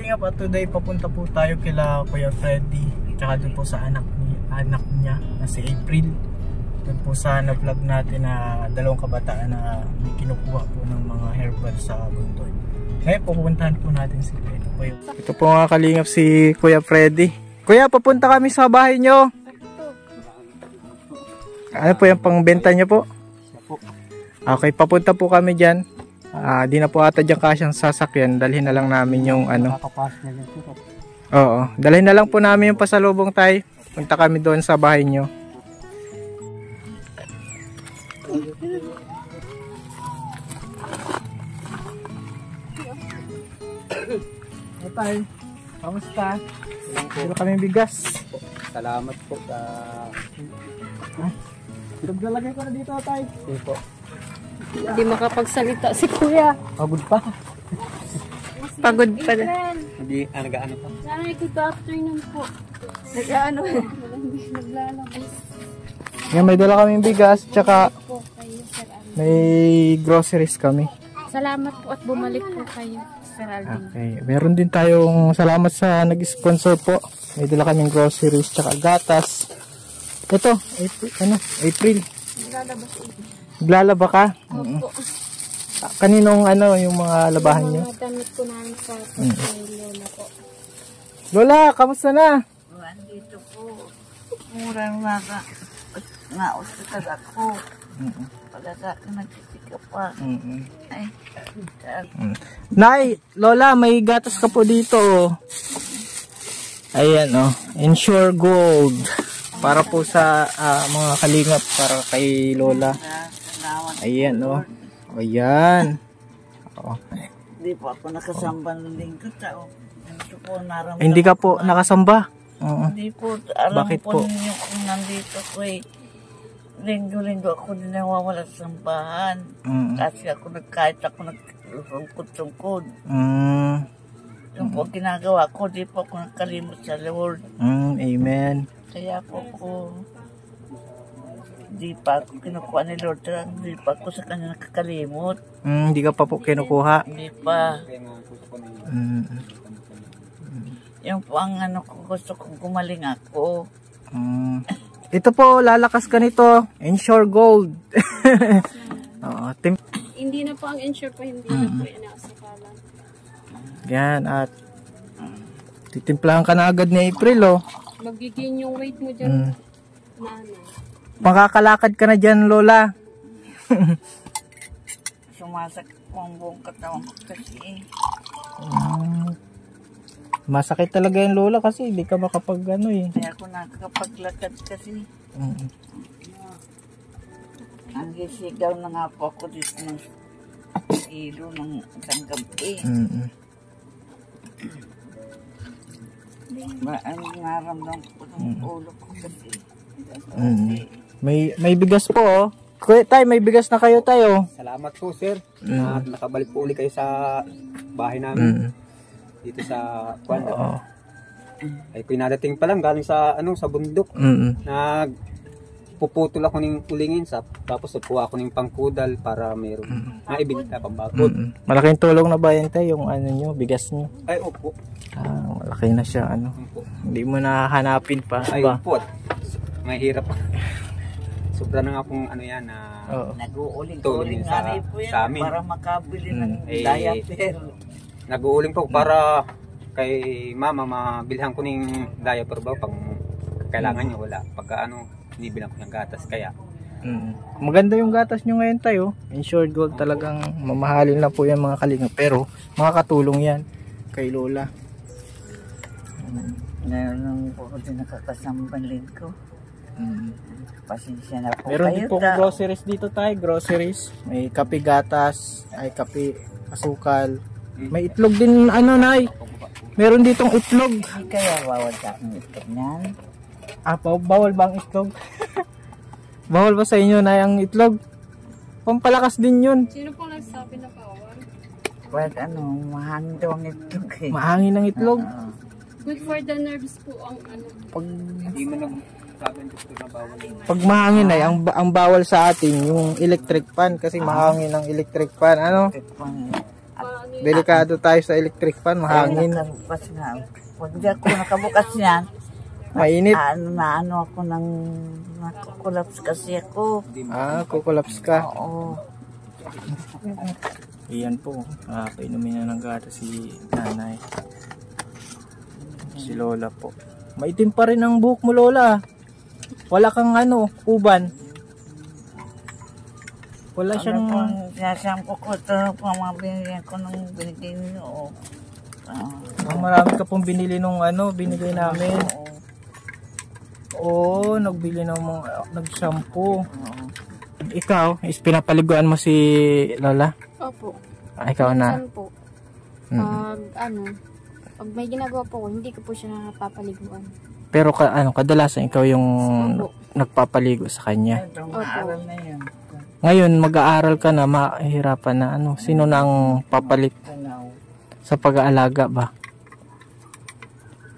kalingap, at today papunta po tayo kila Kuya Freddy, tsaka doon po sa anak niya na si April. Doon po sa na-vlog natin na dalawang kabataan na may kinukuha po ng mga herbal sa bundok. Ngayon pupuntahan po natin sila. Ito po mga kalingap si Kuya Freddy. Kuya, papunta kami sa bahay nyo. Ano po yung pangbenta nyo po? Okay, papunta po kami dyan. Di na po ata dyan kasyang sasakyan. Dalhin na lang namin yung ano. Oo, dalhin na lang po namin yung pasalubong tayo. Punta kami doon sa bahay nyo. Hey tayo, kamusta? Dito kami bigas. Salamat po sa... Naglalagay ko na dito tayo. Sige po. Hindi makapagsalita si Kuya. Pagod pa. Pagod pa na. Hindi, nag-ano pa? Nanay, good afternoon po. Nag-ano? Naglalabas. Ngayon may dala kaming bigas, tsaka Po kayo, Sir Alvin. may groceries kami. Salamat po at bumalik po kayo, Sir Alvin. Okay, meron din tayong salamat sa nag-sponsor po. May dala kaming groceries, tsaka gatas. Ito, April. Naglalabas po. Naglalaba ka? Opo. Kaninong yung mga labahan nyo? Mga damit ko namin sa Lola po. Lola, kamusta na? Andito po. Murang nga-hospital ako. Pagkaka nagsisikap pa. Ay, Nay, Lola, may gatas ka po dito. Ayan, Ensure Gold. Para po sa mga kalingap, para kay Lola. Ayan, Ayan. hindi po ako nakasamba ng lingkod. Hindi ka po nakasamba? Hindi po. Alam Bakit po po? ninyo kung nandito ko linggo-linggo ako din nawawala sa sambahan. Kasi kahit ako nagtungkod-tungkod. Yung po ginagawa ko, di po ako nakalimot sa Lord. Amen. Kaya po di pa ako kinukuha ni Lord. Di pa ako sa kanya nakakalimot. Hindi ka pa po kinukuha? Hindi pa. Yung po ang gusto kong gumaling ako. Ito po, lalakas ka nito. Ensure Gold. Hindi na po ang insure po, hindi na po inasakalan. Yan, at titimplahan ka na agad ni April, Magiging yung weight mo dyan, nanay. Makakalakad ka na dyan, Lola. Sumasakit po ang buong katawan ko kasi. Masakit talaga yung Lola kasi hindi ka makapag Kaya ako nakakapaglakad kasi. Ang gisigaw na nga po ako dito ng ilo ng isang gabi. Ang naramdaman ko ng ulo ko kasi. May bigas po, Kuya, tay, may bigas na kayo tayo. Salamat po, sir. Nakabalik po ulit kayo sa bahay namin. Dito sa Kuanda. Ay pinadating pa lang galing sa sa bundok. Nagpuputol ako ng tulingin tapos nagkuha ako ng pangkudal para mayroon maibenta pambakod. Malaking tulong na ba yan tayo yung nyo, bigas nyo? Ay opo. Malaki na siya Hindi mo na hanapin pa. Ay opo. Mahirap. Sobra na nga pong yan na nag-uuling-uling nga rin po yan sa amin. Para makabili ng diaper. Nag-uuling po para kay mama mabilhan ko ng diaper ba pang kailangan niya wala. Pagka hindi bilang ko ng gatas kaya. Maganda yung gatas nyo ngayon tayo. Insured Gold, talagang mamahalin lang po yan mga kalingap. Pero makakatulong yan kay Lola. Ngayon nung po ako din nakakasambalin ko. Pasensya na po Meron kayo. din po groceries dito tayo. Groceries. May kape gatas. Ay kape asukal. May itlog din nay. Meron ditong itlog. Kaya bawal sa aking itlog niyan. Bawal ba ang itlog? Bawal ba sa inyo na ang itlog? Pampalakas din yun. Sino po nagsabi na bawal? Pag mahangin daw ang itlog eh. Mahangin ang itlog. Good for the nerves po ang Pag Hindi mo na sabi ng doktor na bawal. Pag mahangin ay ang bawal sa atin yung electric fan kasi mahangin ang electric fan. Delikado tayo sa electric fan, mahangin. Nakabukas nga. Pag di ako nakabukas yan, Mainit. ano ako nang nakukulaps kasi ako. Kukulaps ka. Oo. Iyan po, kainumin na ng gata si nanay. Si Lola po. Maitim pa rin ang buhok mo, Lola. Wala kang uban. Wala siyang... Sinasampo ko ito pang mga binigyan ko nung binigay niyo. Marami ka pong binili nung binigay namin. Oo, nagbili ng mga nag-shampoo. Ikaw, is pinapaliguan mo si Lola? Opo. Ikaw na. Minsan po. Pag may ginagawa po ko, hindi ko po siya napapaliguan. Pero kadalasan ikaw yung Opo. nagpapaligo sa kanya. Opo. Ngayon, mag-aaral ka na, mahirapan na sino na ang papalit sa pag-aalaga ba?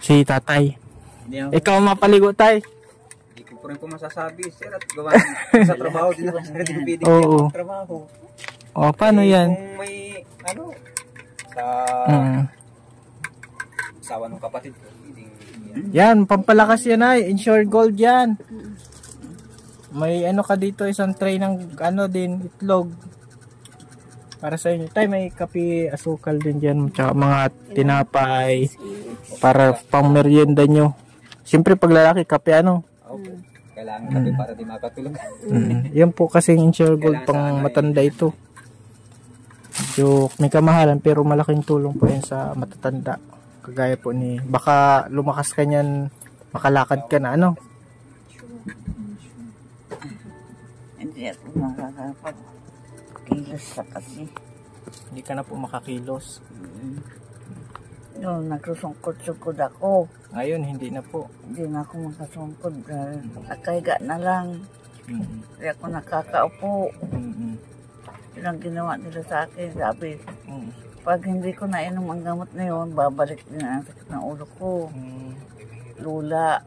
Si tatay. Ikaw mapaligo, tay. Hindi ko po rin po masasabi, sir, at gawa sa trabaho din ako, sir, hindi pwede Oo. ko trabaho. Paano yan? Kung may, sa asawa ng kapatid ko, hindi Yan, pampalakas yan ay. Insure Gold yan. May ka dito, isang tray ng din, itlog. Para sa inyo. Tay, may kape, asukal din dyan. Tsaka mga tinapay. Para pang merienda nyo. Siyempre, pag lalaki, kape Opo. Kailangan natin para di makatulog. Yan po kasi Insure Gold pang matanda ito. So, may kamahalan pero malaking tulong po yan sa matatanda. Kagaya po baka lumakas ka niyan, makalakad ka na Hindi ako makakapag-kilos sa kasi. Hindi ka na po makakilos. Noon, nagsusungkod-sungkod ako. Ngayon, hindi na po. Hindi na ako makasungkod. Nakahiga na lang. Hindi ako nakakaupo. Yun ang ginawa nila sa akin. Sabi, pag hindi ko nainom ang gamot na yun, babalik din ang sakit ng ulo ko. Lula.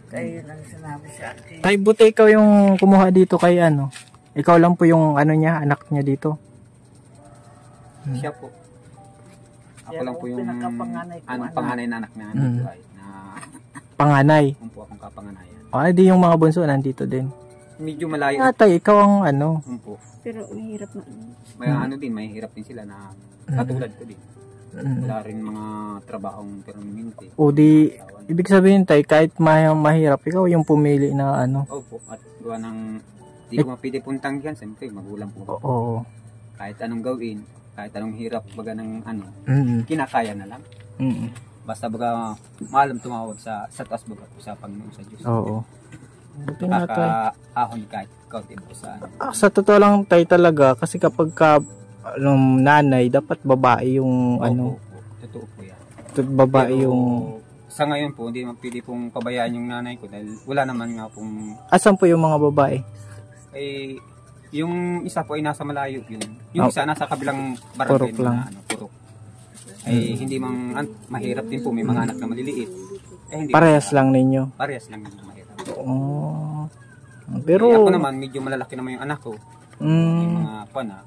Kaya yun ang sinabi sa akin. Tay, buti ikaw yung kumuha dito kay Ikaw lang po yung niya, anak niya dito. Siya po. Ako lang po yung panganay na anak niya. Panganay? Kung po akong kapanganayan. Di yung mga bunso nandito din. Medyo malayo. Tay, ikaw ang Po. Pero mahirap na. May hirap din sila na katulad ko din. Wala rin mga trabahong permanente. Ibig sabihin tay, kahit mahirap, ikaw yung pumili na Opo, at gawa ng di ko mapili puntang yan, siyempre magulang po. Oo. Kahit anong gawin, kahit anong hirap baga ng kinakaya na lang. Basta baga maalam tumawag sa taas baga sa Panginoon sa Diyos. Oo. Buti nga tay. Kaka-ahon kahit kaunti po sa Sa totoo lang tay talaga, kasi kapag nanay, dapat babae yung Opo, totoo po yan. Babae Pero, yung... Sa ngayon po, hindi naman pwede pong pabayaan yung nanay ko dahil wala naman nga pong... Asan po yung mga babae? Yung isa po ay nasa malayo yun. Yung isa nasa kabilang barangay Purok lang. na Purok. Hindi mahirap din po, may mga anak na maliliit. Hindi Parehas lang ninyo? Parehas lang yung mahirap. Pero... ako naman, medyo malalaki naman yung anak ko. Yung mga pana.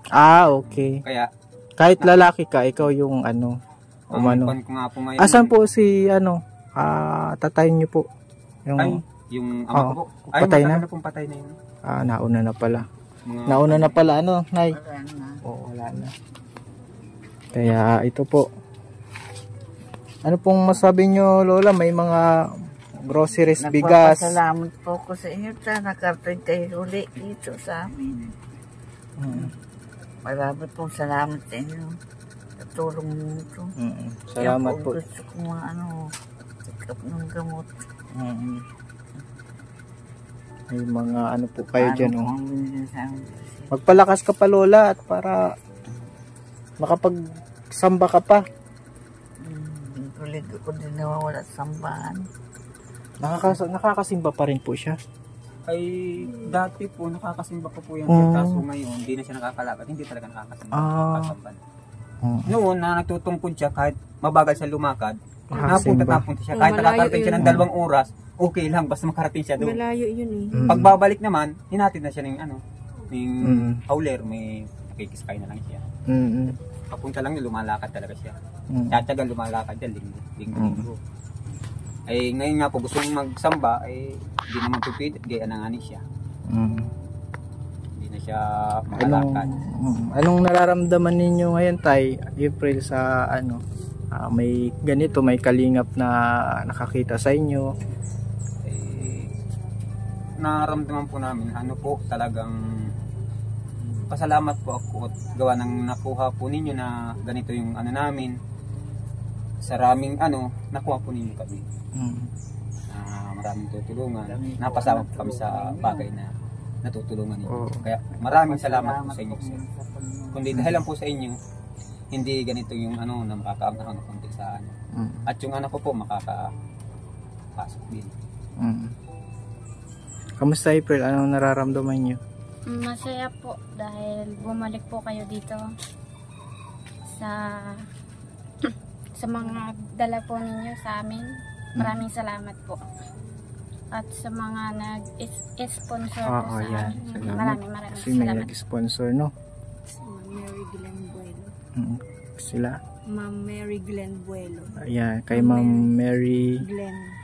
Okay. Kaya... Kahit lalaki ka, ikaw yung umano. Ko nga po ngayon. Asan po si tatay niyo po? Yung ama ko po. Patay na? Patay na yun. Nauna na pala. Nauna na pala, Nay? Oo, wala na. Kaya, ito po. Ano pong masabi nyo, Lola? May mga groceries, bigas. Nagpapasalamat po ko sa inyo sa nakarating kayo uli dito sa amin. Marami pong salamat sa inyo. Sa tulong nito. Salamat po. Gusto ko mga sikap ng gamot. May mga po kayo dyan. Magpalakas ka pa, Lola, at para makapagsamba ka pa. Tulig ko din nawawala sa sambahan. Nakakasimba pa rin po siya. Dati po nakakasimba pa po yan. Kaso ngayon, hindi na siya nakakalakad. Hindi talaga nakakasimba. Noon na natutungkod siya kahit mabagal siya lumakad. Napunta siya. Kahit nakakarating siya ng 2 oras, okay lang. Basta makarating siya doon. Malayo yun Pagbabalik naman, hinatid na siya ng hauler. May nakikiskay na lang siya. Papunta lang niya, lumalakad talaga siya. Tatagal lumalakad yan, linggo. Ay ngayon nga po gusto niyang magsamba, ay di naman pipilit, gaya na nga ni siya. Hindi na siya makalakad. Anong nararamdaman ninyo ngayon, Tay, April, sa ano? May ganito, may kalingap na nakakita sa inyo? Nararamdaman po namin ano po talagang pasalamat po ako at gawa ng nakuha po ninyo na ganito yung ano namin sa raming ano nakuha po ninyo kami. Maraming tutulungan, napasama po kami sa bagay na natutulungan ninyo. Kaya maraming salamat po sa inyo, sir. Kundi dahil lang po sa inyo hindi ganito yung ano na makakaangahan ng konti sa ano. At yung anak ko po makakapasok din. Kamusta, April? Anong nararamdaman nyo? Masaya po dahil bumalik po kayo dito sa mga dala po ninyo sa amin. Maraming salamat po. At sa mga nag-sponsor po sa amin. Maraming Kasi may salamat. nag-sponsor, no? Ma'am Mary Glenn Buelo. Sila? Ma'am Mary Glenn Buelo. Ayan, kay Ma'am Mary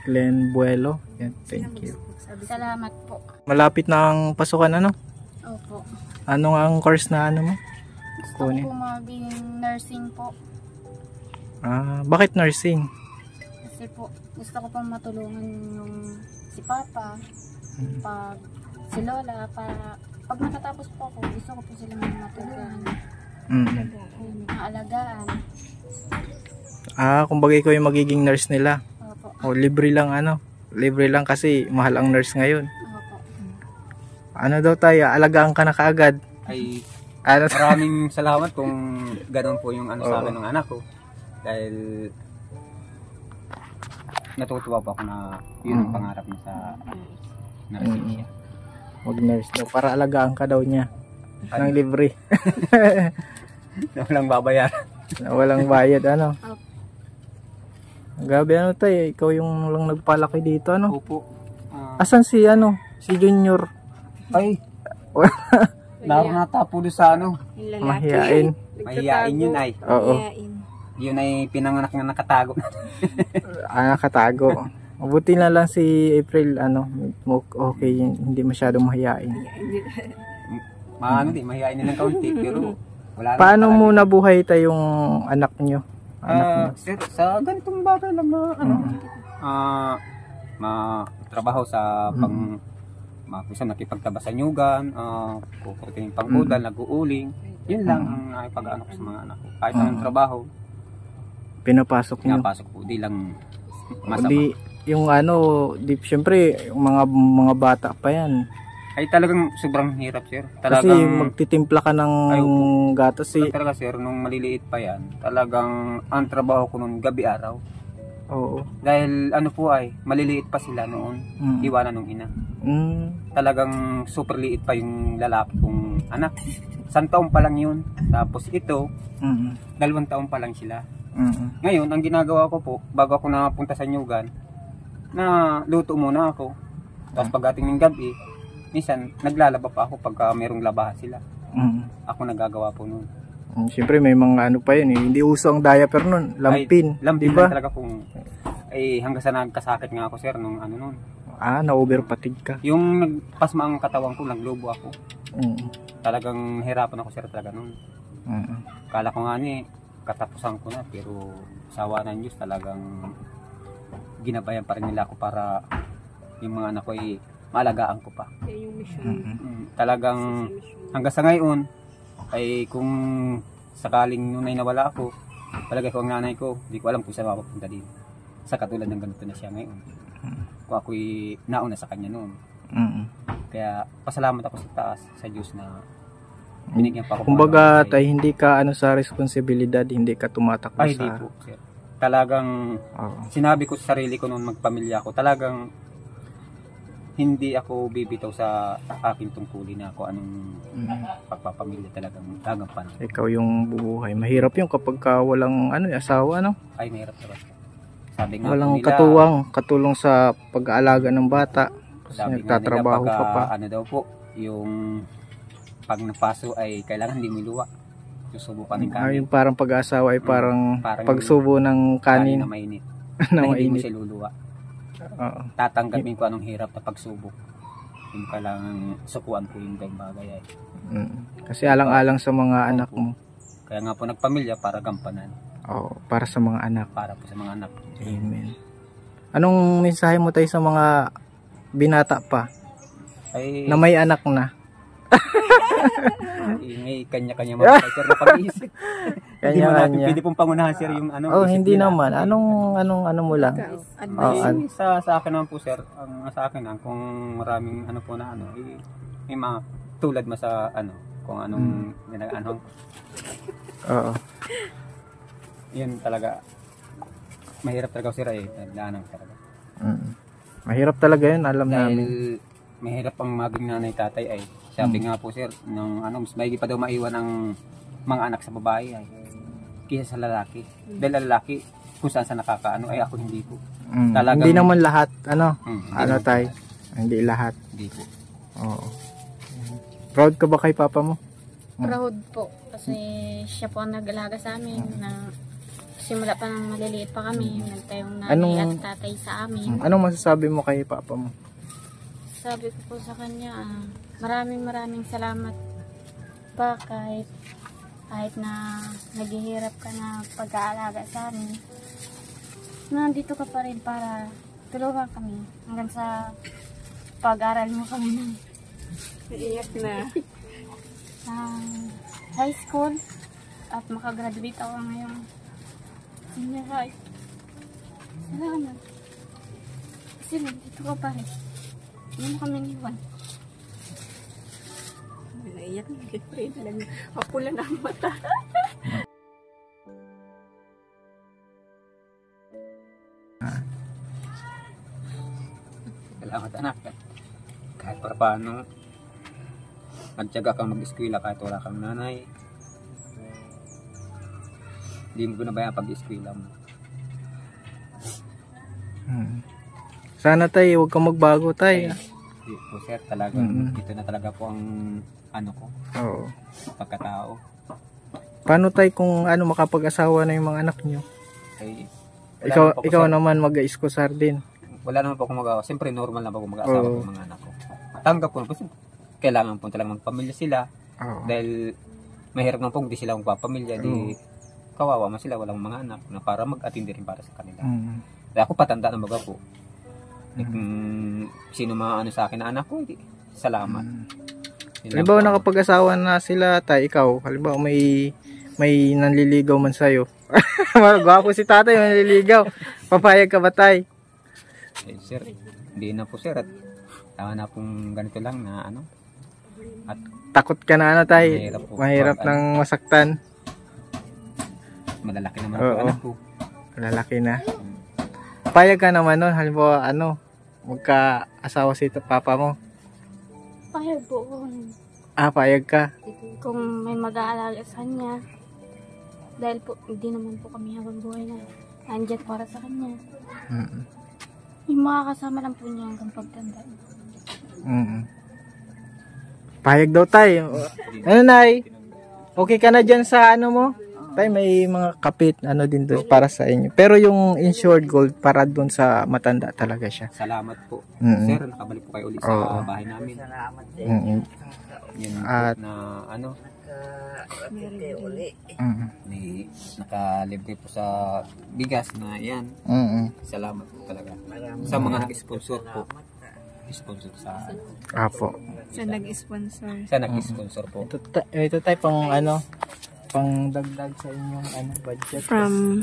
Glenn Buelo. Yan, thank you. Salamat po. Malapit na ang pasukan, ano? Opo. Anong ang course na ano mo? Gusto ko po maging nursing po. Bakit nursing? Kasi po gusto ko pong matulungan yung si Papa. Pag si Lola, pag nakatapos po ako, gusto ko po silang matulungan. Maalagaan. Kumbaga ikaw yung magiging nurse nila. Opo. O libre lang ano? Libre lang kasi mahal ang nurse ngayon. Opo. Ano daw tayo? Alagaan ka na kaagad. Ay maraming salamat kung ganoon po yung ano sa akin ng anak ko. Dahil natutuwa po ako na yun ang pangarap niya sa nursing siya. Mag-nurse daw. Para alagaan ka daw niya. Nang libre. Na walang babayaran. Na walang bayad, ano? Gabi, ano tayo? Ikaw yung lang nagpalaki dito, ano? Opo. Asan si, ano? Si Junior? Ay. Naroon natapo doon sa ano. Mahiyain. Mahiyain yun ay. Oo. Yun ay pinanganak na nakatago. Nakatago. Mabuti na lang si April, ano? Okay, hindi masyadong mahiyain. Maano din, mahiyain nilang kaunti. Pero wala. Paano mo nabuhay tayong anak nyo? Sir, sa ganitong bagay lang na ano, matrabaho sa minsan nakipagtaba sa nyugan, kukurtin yung pangkudan, nag-uuling. Yun lang ang pag-ano ko sa mga anak ko. Kahit anong trabaho, pinapasok nyo? pinapasok ko, di lang masama. Di, yung ano, syempre, yung mga bata pa yan. Ay talagang sobrang hirap, sir. Kasi Talagang magtitimpla ka ng gatas talaga, sir, nung maliliit pa yan, talagang ang trabaho ko nung gabi-araw. Oo. Dahil ano po ay, maliliit pa sila noon, iwanan ng ina. Talagang super liit pa yung lalaki kong anak. 1 taon pa lang yun. Tapos ito, 2 taon pa lang sila. Ngayon, ang ginagawa ko po, bago ako napunta sa Nyugan, na luto muna ako. Tapos pagdating ng gabi, minsan naglalaba pa ako pagka merong labahan sila. Ako nagagawa po noon. Siyempre may mga ano pa yun eh. Hindi uso ang diaper nun. Lampin. Lampin diba? talaga kung hanggang sa nagkasakit nga ako, sir, nung ano noon. Na-overfatigue ka. Yung nagpasma ang katawan ko, naglubo ako. Talagang hirapan ako, sir, talaga noon. Kala ko nga katapusan ko na, pero sawa ng Diyos, talagang ginabayan pa rin nila ako para yung mga anak ko ay maalagaan ko pa. Yung mission. Talagang hanggang sa ngayon ay kung sakaling nung nawala ako, palagay ko ang nanay ko, hindi ko alam kung saan mapapunta din. Sa katulad ng ganito na siya ngayon. Kung ako'y nauna sa kanya noon. Kaya pasalamat ako sa taas, sa Diyos na binigyan pa ako. Kumbaga tayo hindi ka sa responsibilidad, hindi ka tumatakbo ay, hindi po, sir. Talagang sinabi ko sa sarili ko noon magpamilya ako, talagang hindi ako bibitaw sa aking tungkulin na ako anong pagpapamilya talagang gagampanan. Ikaw yung bubuhay. Mahirap yung kapag walang asawa, no? Ay, mahirap talaga. Sabi nga walang nila, katulong sa pag-aalaga ng bata. Kasi nagtatrabaho nila, ka pa. Ano daw po, yung pag napaso ay kailangan hindi miluwa. Susubo kami Yung parang pag-asawa ay parang pagsubo ng kanin kanin na mainit. na Hindi mo mainit. siya luluwa. Oo. Tatanggapin ko anong hirap na pagsubok. Hindi kailangan sukuan ko yung bagay ay. Kasi alang-alang sa mga anak mo. Kaya nga po nagpamilya para gampanan. Oo, para sa mga anak. Para po sa mga anak. Amen. Anong mensahe mo tayo sa mga binata pa Ay, na may anak na? may kanya-kanya mga sir na pag-iisip. Hindi mo natin pwede pong pangunahan sir yung Oh, hindi naman. Anong ano mo lang? Sa akin naman po sir, ang sa akin kung maraming ano po na ano, may mga tulad mo sa ano, kung anong ano. Oo. Yun talaga. Mahirap talaga sir daanan talaga. Mahirap talaga yun, alam namin. Mahirap ang maging nanay tatay ay. Sabi nga po sir, nung mas maigi pa daw maiwan ang mga anak sa babae ay kaysa sa lalaki. Dahil lalaki, kung saan sa nakakaano ay ako hindi po. Talagang, hindi naman lahat, tay? Hindi lahat. Hindi po. Oo. Proud ka ba kay papa mo? Proud po. Kasi siya po ang nag-alaga sa amin na simula pa nang maliliit pa kami. Nagtayong nanay at tatay sa amin. Anong masasabi mo kay papa mo? Sabi ko po sa kanya, maraming salamat pa kahit na naghihirap ka na pag-aalaga sa amin. Nandito ka pa rin para tulungan kami hanggang sa pag-aral mo kami. Iyak na. High school at makagraduate ako ngayong senior high. Salamat. Kasi nandito ka pa rin. Hindi mo kami niwan. Naiyak na kay talaga. Mapula na ang mata. Salamat anak. Kahit para paano, nagtyaga kang mag-eskwela kahit wala kang nanay. Hindi mo binabayaan pag-eskwela mo. Sana tayo, huwag kang magbago tayo. Hindi po sir, talagang ito na talaga po ang ano ko. Oo. Pagkatao. Paano tayo kung makapag-asawa na yung mga anak nyo? Ay, Ikaw naman mag-iskosar din. Wala naman po akong magawa. Siyempre normal na po kung mag-asawa ko mga anak ko. Tanggap po. Kailangan po talagang magpamilya sila. Dahil mahirap na po hindi sila magpapamilya. Di kawawa man sila. Walang mga anak na para mag-atindi rin para sa kanila. Kaya ako patanda na baga po. Kung sino mga sa akin na anak ko, salamat. Halimbawa nakapag-asawa na sila, ikaw, halimbawa may nanliligaw man sa'yo. Gwapo si tatay, may nanliligaw. Papayag ka ba tay? Sir, hindi na po sir. At tama na pong ganito lang na At takot ka na tay? Mahirap nang masaktan. Malalaki naman po anak ko. Malalaki na. Payag ka naman nun, halimbawa magka-asawa si papa mo. Payag po ako. Payag ka. Kung may mag-aalaga sa kanya. Dahil po, hindi naman po kami habang buhay na andyan para sa kanya. Yung makakasama lang po niya hanggang pagtanda. Payag daw tayo. Ano nay? Okay ka na dyan sa mo? Tay, may mga kapit din doon para sa inyo. Pero yung insured gold para doon sa matanda talaga siya. Salamat po. Sir, nakabalik po kayo ulit sa bahay namin. Salamat din. Yun At na may nakalibre po sa bigas na yan. Salamat po talaga. Sa mga nag-sponsor po. Sponsor sa Apo. Sa nag-sponsor. Sa nag-sponsor po. Ito tayo pang dagdag sa inyong budget. From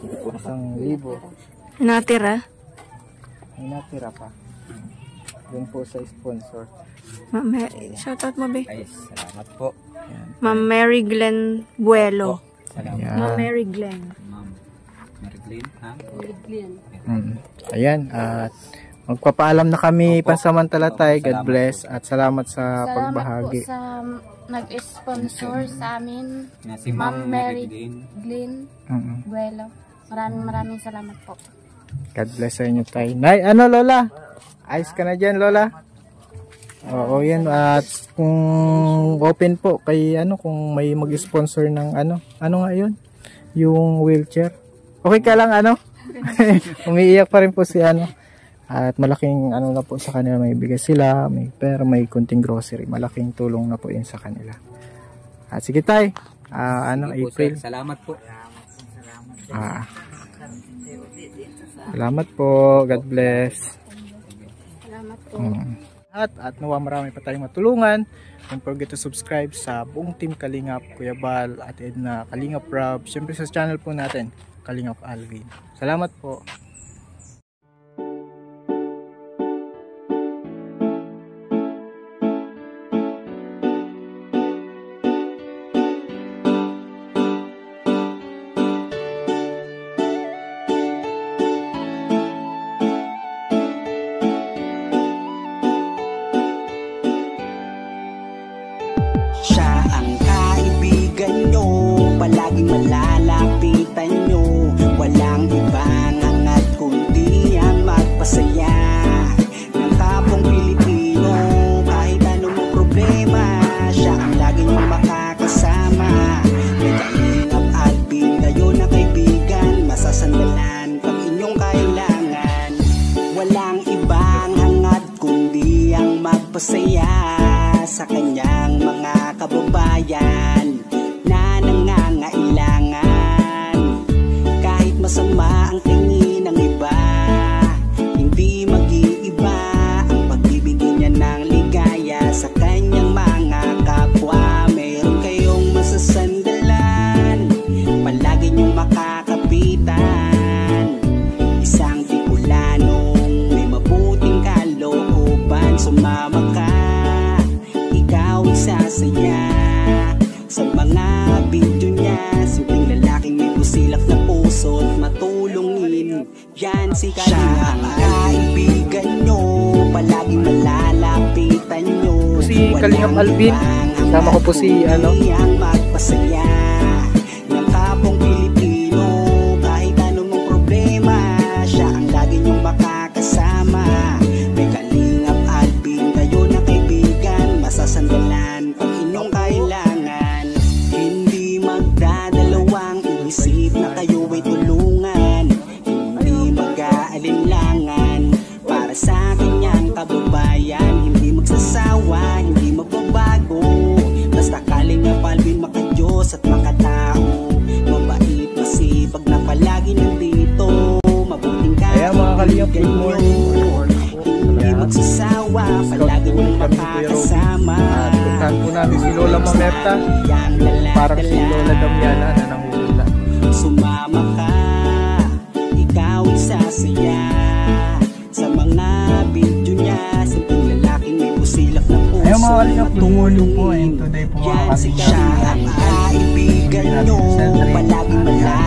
1,000. natira. May natira pa. Doon po sa sponsor. Shoutout mo, be. Ay, salamat po. Ma'am Mary Glenn Buelo. Salamat. Ayan. Ma'am Mary Glenn. Ma'am Mary Glenn, ha? Ayan, at magpapaalam na kami pansamantala tayo. God bless at salamat sa pagbahagi. Salamat po sa nag-sponsor sa amin, Na si Ma'am Mary Glenn Buelo. Maraming salamat po. God bless sa inyo tayo. Nay, Lola? Ayos ka na dyan, Lola? Oo, yan. At kung open po kay kung may mag-sponsor ng ano nga yun? Yung wheelchair. Okay ka lang umiiyak pa rin po si At malaking na po sa kanila, may bigay sila, may pera, may kunting grocery. Malaking tulong na po yun sa kanila. At sige tay, April. Salamat po. Salamat po. God bless. Salamat po. At nawa marami pa tayong matulungan. Don't forget to subscribe sa buong team Kalingap, Kuya Bal at Edna, Kalingap Rob. Siyempre sa channel po natin, Kalingap Alvin. Salamat po. Siya ang kaibigan nyo, palaging malalapitan nyo. Walang ibang hangat kundi ang magpasaya ng kapong Pilipino. Kahit anong problema, siya ang lagi nyong makakasama. May Kalingap Alvin, kayo na kaibigan, masasandalan pag inyong kailangan. Walang ibang hangat kundi ang magpasaya sa kanyang mga kababayan na nangangailangan. Kahit masama ang tingin ng iba, hindi mag-iiba ang pagbibigay niya ng ligaya sa kanyang mga kapwa. Meron kayong masasandalan, palagi niyong makakapitan. Isang Bicolanong may mabuting kalooban, sumama ka, sasaya sa mga video niya. Simpleng lalaking may busilak na puso at matulungin. Yan si Kalingap. Siya ang kaibigan nyo, palaging malalapitan nyo. Si Kalingap Alvin, sama ko po si ang magpasaya ng kapong Pilipino. Kahit anong problema, siya ang lagi nyong makakasama. May Kalingap Alvin, kayo na kaibigan, masasandalan pag inyong kailangan. Hindi magdadalawang isip na kayo ay tulungan. Hindi mag-aalinlangan para sa kanyang kababayan. Hindi magsasawa, hindi magbabago. Basta Kalingap Alvin, makadiyos at makatao. Mabait, masipag na palagi nandito. Mabuting Kalingap, good morning. Hindi magsasawa, palagi mong makakasama. Puntahan po namin si Lola Mamerta, parang si Lola Damiana na nangungula. Sumama ka, ikaw ay sasaya sa mga video niya. Simpleng lalaking may busilak na puso. Ayun mga Kalingap, good morning po. And today po mga Yan si siya ang kaibigan nyo, palaging malalapitan.